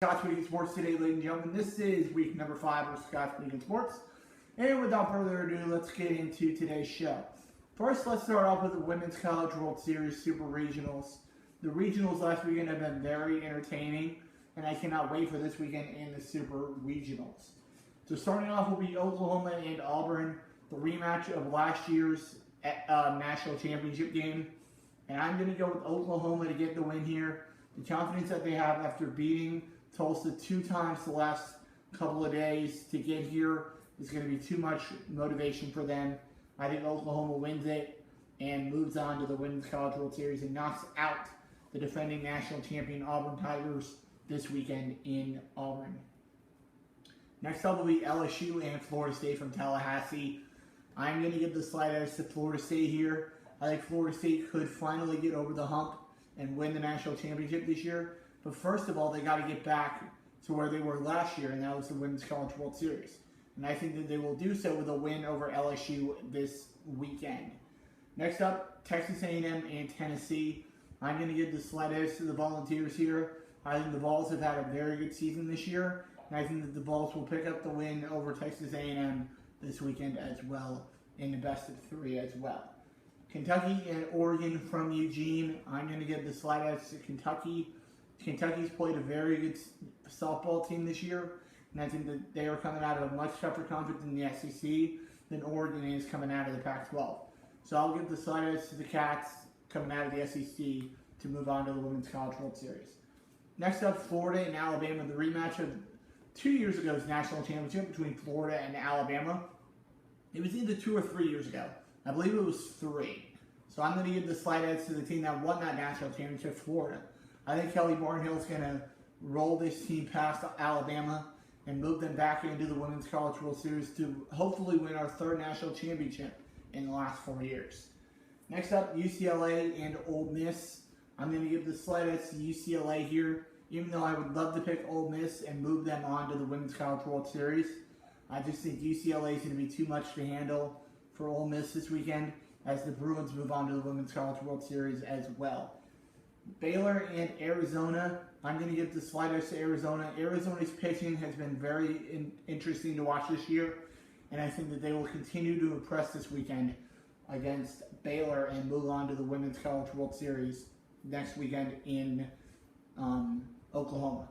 Scott's Week in Sports today, ladies and gentlemen. This is week number 5 of Scott's Week in Sports. And without further ado, let's get into today's show. First, let's start off with the Women's College World Series Super Regionals. The regionals last weekend have been very entertaining, and I cannot wait for this weekend in the Super Regionals. So starting off will be Oklahoma and Auburn, the rematch of last year's national championship game. And I'm going to go with Oklahoma to get the win here. The confidence that they have after beating Tulsa 2 times the last couple of days to get here is going to be too much motivation for them. I think Oklahoma wins it and moves on to the Women's College World Series and knocks out the defending national champion Auburn Tigers this weekend in Auburn. Next up will be LSU and Florida State from Tallahassee. I'm going to give the slight edge to Florida State here. I think Florida State could finally get over the hump and win the national championship this year. But first of all, they got to get back to where they were last year, and that was the Women's College World Series. And I think that they will do so with a win over LSU this weekend. Next up, Texas A&M and Tennessee. I'm going to give the slight edge to the Volunteers here. I think the Vols have had a very good season this year, and I think that the Vols will pick up the win over Texas A&M this weekend as well in the best of 3 as well. Kentucky and Oregon from Eugene. I'm going to give the slight edge to Kentucky. Kentucky's played a very good softball team this year, and I think that they are coming out of a much tougher conference in the SEC than Oregon is coming out of the Pac-12. So I'll give the slight edge to the Cats coming out of the SEC to move on to the Women's College World Series. Next up, Florida and Alabama, the rematch of 2 years ago's national championship between Florida and Alabama. It was either 2 or 3 years ago. I believe it was 3. So I'm going to give the slight edge to the team that won that national championship, Florida. I think Kelly Barnhill is going to roll this team past Alabama and move them back into the Women's College World Series to hopefully win our 3rd national championship in the last 4 years. Next up, UCLA and Ole Miss. I'm going to give the slight edge to UCLA here, even though I would love to pick Ole Miss and move them on to the Women's College World Series. I just think UCLA is going to be too much to handle for Ole Miss this weekend as the Bruins move on to the Women's College World Series as well. Baylor and Arizona. I'm going to give the slight edge to Arizona. Arizona's pitching has been very interesting to watch this year, and I think that they will continue to impress this weekend against Baylor and move on to the Women's College World Series next weekend in Oklahoma.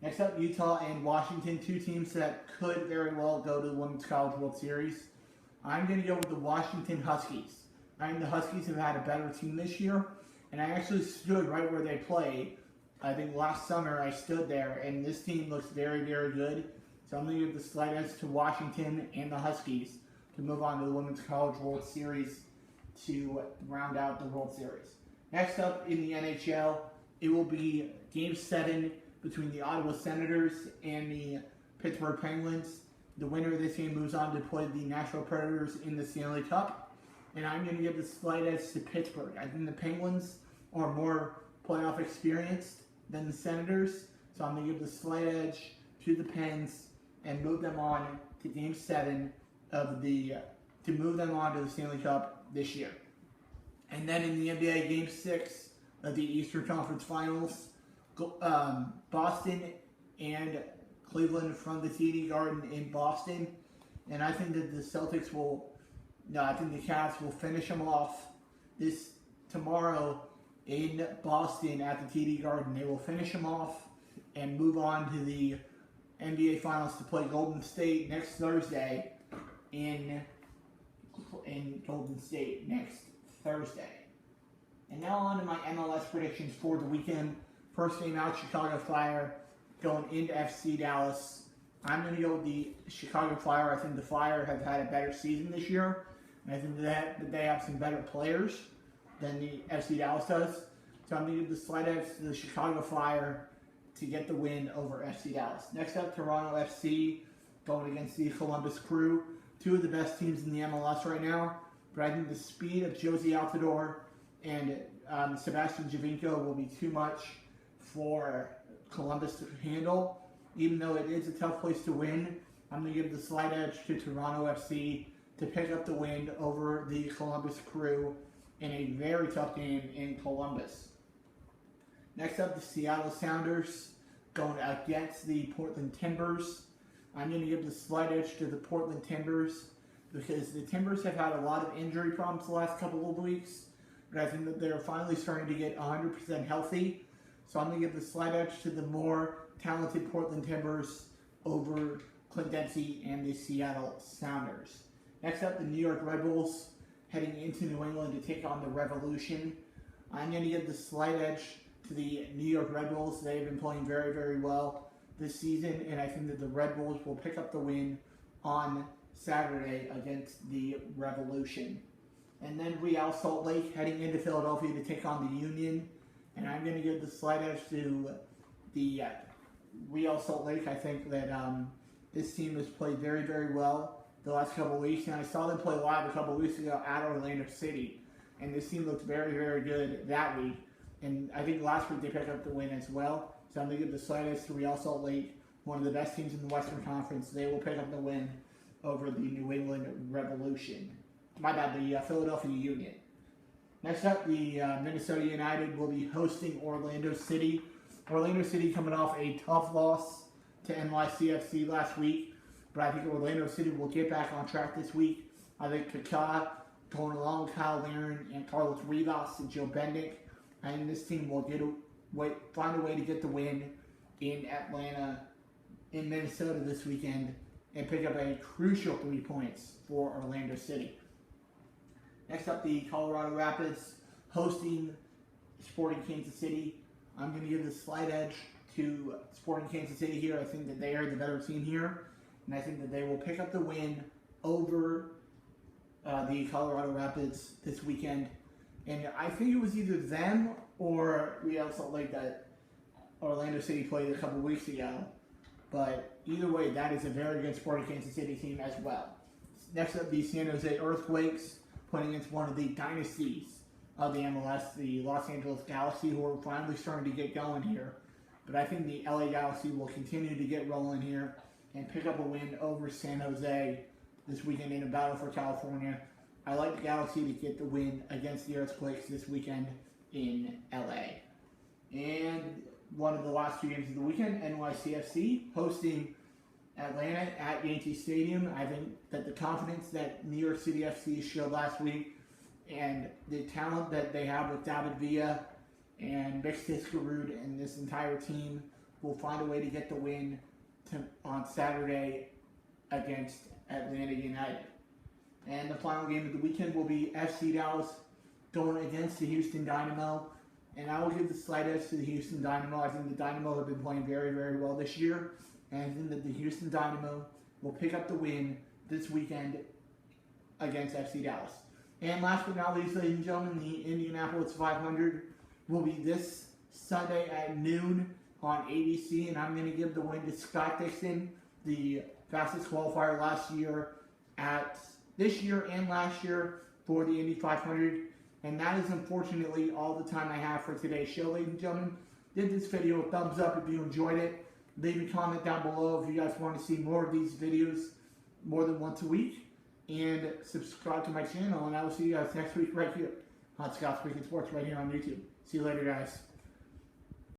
Next up, Utah and Washington, 2 teams that could very well go to the Women's College World Series. I'm going to go with the Washington Huskies. I think the Huskies have had a better team this year, and I actually stood right where they played. I think last summer I stood there, and this team looks very, very good. So I'm going to give the slight edge to Washington and the Huskies to move on to the Women's College World Series to round out the World Series. Next up in the NHL, it will be Game 7 between the Ottawa Senators and the Pittsburgh Penguins. The winner of this game moves on to play the Nashville Predators in the Stanley Cup. And I'm going to give the slight edge to Pittsburgh. I think the Penguins are more playoff experienced than the Senators. So I'm going to give the slight edge to the Pens and move them on to Game 7 of to move them on to the Stanley Cup this year. And then in the NBA, Game 6 of the Eastern Conference Finals, Boston and Cleveland from the TD Garden in Boston. And I think that the Celtics will, I think the Cavs will finish them off this tomorrow in Boston at the TD Garden. They will finish them off and move on to the NBA Finals to play Golden State next Thursday in Golden State next Thursday. And now on to my MLS predictions for the weekend. First game out, Chicago Fire going into FC Dallas. I'm going to go with the Chicago Fire. I think the Fire have had a better season this year. And I think that they have some better players than the FC Dallas does. So I'm going to give the slight edge to the Chicago Fire to get the win over FC Dallas. Next up, Toronto FC going against the Columbus Crew. 2 of the best teams in the MLS right now. But I think the speed of Josie Altidore and Sebastian Giovinco will be too much for Columbus to handle. Even though it is a tough place to win, I'm going to give the slight edge to Toronto FC to pick up the win over the Columbus Crew in a very tough game in Columbus. Next up, the Seattle Sounders going against the Portland Timbers. I'm going to give the slight edge to the Portland Timbers because the Timbers have had a lot of injury problems the last couple of weeks, but I think that they're finally starting to get 100% healthy. So I'm going to give the slight edge to the more talented Portland Timbers over Clint Dempsey and the Seattle Sounders. Next up, the New York Red Bulls heading into New England to take on the Revolution. I'm going to give the slight edge to the New York Red Bulls. They've been playing very, very well this season, and I think that the Red Bulls will pick up the win on Saturday against the Revolution. And then Real Salt Lake heading into Philadelphia to take on the Union, and I'm going to give the slight edge to the Real Salt Lake. I think that this team has played very, very well the last couple of weeks, and I saw them play live a couple of weeks ago at Orlando City, and this team looked very, very good that week. And I think last week they picked up the win as well. So I'm going to give the slight edge to Real Salt Lake, one of the best teams in the Western Conference. They will pick up the win over the New England Revolution. My bad, the Philadelphia Union. Next up, the Minnesota United will be hosting Orlando City. Orlando City coming off a tough loss to NYCFC last week, but I think Orlando City will get back on track this week. I think Kaká going along with Kyle Larin and Carlos Rivas and Joe Bendik. I think this team will find a way to get the win in Atlanta, in Minnesota this weekend, and pick up a crucial 3 points for Orlando City. Next up, the Colorado Rapids hosting Sporting Kansas City. I'm going to give the slight edge to Sporting Kansas City here. I think that they are the better team here, and I think that they will pick up the win over the Colorado Rapids this weekend. And I think it was either them or Real Salt Lake that Orlando City played a couple weeks ago. But either way, that is a very good Sporting Kansas City team as well. Next up, the San Jose Earthquakes playing against one of the dynasties of the MLS, the Los Angeles Galaxy, who are finally starting to get going here. But I think the LA Galaxy will continue to get rolling here and pick up a win over San Jose this weekend in a battle for California. I like the Galaxy to get the win against the Earthquakes this weekend in LA. And one of the last 2 games of the weekend, NYCFC hosting Atlanta at Yankee Stadium. I think that the confidence that New York City FC showed last week and the talent that they have with David Villa and Mix Tiskerud and this entire team will find a way to get the win on Saturday against Atlanta United. And the final game of the weekend will be FC Dallas going against the Houston Dynamo. And I will give the slight edge to the Houston Dynamo. I think the Dynamo have been playing very, very well this year. And I think that the Houston Dynamo will pick up the win this weekend against FC Dallas. And last but not least, ladies and gentlemen, the Indianapolis 500 will be this Sunday at noon on ABC. And I'm going to give the win to Scott Dixon, the fastest qualifier this year and last year for the Indy 500. And that is unfortunately all the time I have for today's show, ladies and gentlemen. Give this video a thumbs up if you enjoyed it. Leave a comment down below if you guys want to see more of these videos more than once a week. And subscribe to my channel, and I will see you guys next week right here on Scott Speaking Sports right here on YouTube. See you later, guys.